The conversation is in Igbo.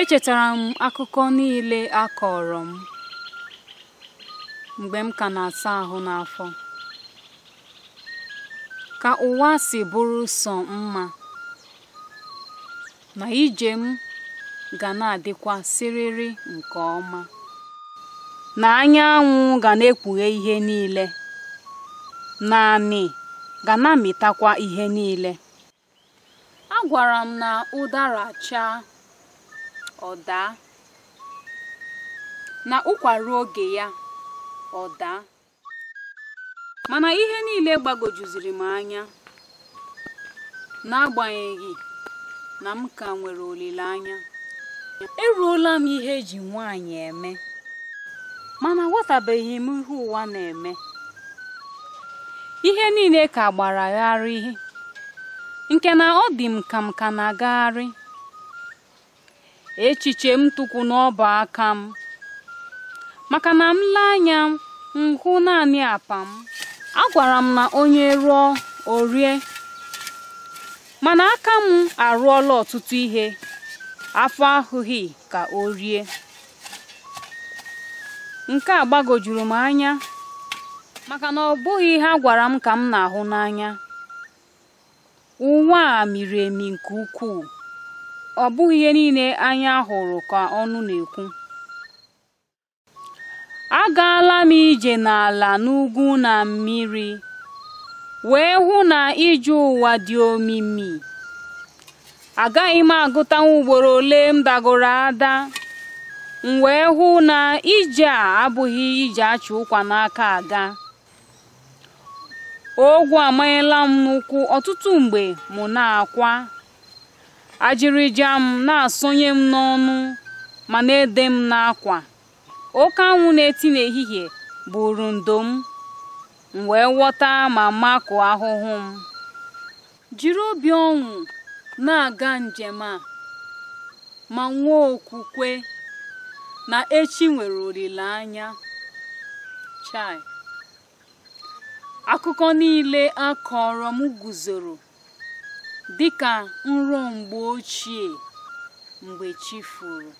Echetara m akụkọ niile a kọrọ m mgbe m ka na-asa ahụ n'afọ, ka ụwa si bụrụ sọ mma na ije m ga na-adịkwa siriri nke ọma, na anyanwụ ga na-ekpughe ihe niile, na anị ga na-amịtakwa ihe niile. Agwara m na ụdara chaa ọ daa, na ụkwara oge ya ọ daa, mana ihe niile gbagojuziri m anya, n'agbanyeghị na m ka nwere olileanya. Eruola m ihe eji nwaanyị eme, mana aghọtabeghị m ihe ụwa na-eme. Ihe niile ka gbaragharị, nke na ọ dị m ka na-agagharị. Echiche m tụkwu n'ọbụ aka m, maka na m lee anya m hụ naanị apa m. Agwara m na onye rụọ o rie, mana aka m arụọla ọtụtụ ihe, afọ ahụghị ka o rie. Nke a gbagojuru m anya, maka na ọ bụghị ihe a gwara m ka m na-ahụ n'anya. Ụwa a miri emi nke ukwuu, ọ bụghị ihe niile anya hụrụ ka ọnụ na-ekwu. Agaala m ije n'ala, n'ugwu na mmiri, wee hụ na ije ụwa dị omimi. Agaghị m agụtanwu ugboro ole m dagoro ada, m wee hụ na ije a abụghị ije achị ụkwa n'aka aga. Ogwu amanyela m n'ụkwụ ọtụtụ mgbe mụ na-akwa, ajịrịja m na-asọnye m n'ọnụ ma na-ede m n'akwa. Oke anwụ na-eti n'ehihie bụrụ ndo m wee ghọta ma makụọ ahụhụ m. Jiri obi ọṅụ na-aga njem a, ma nwee okwukwe na echi nwere olileanya. Chai, akụkọ niile a kọrọ m guzoro dịka nrọ mgbe ochie mgbe chi furu.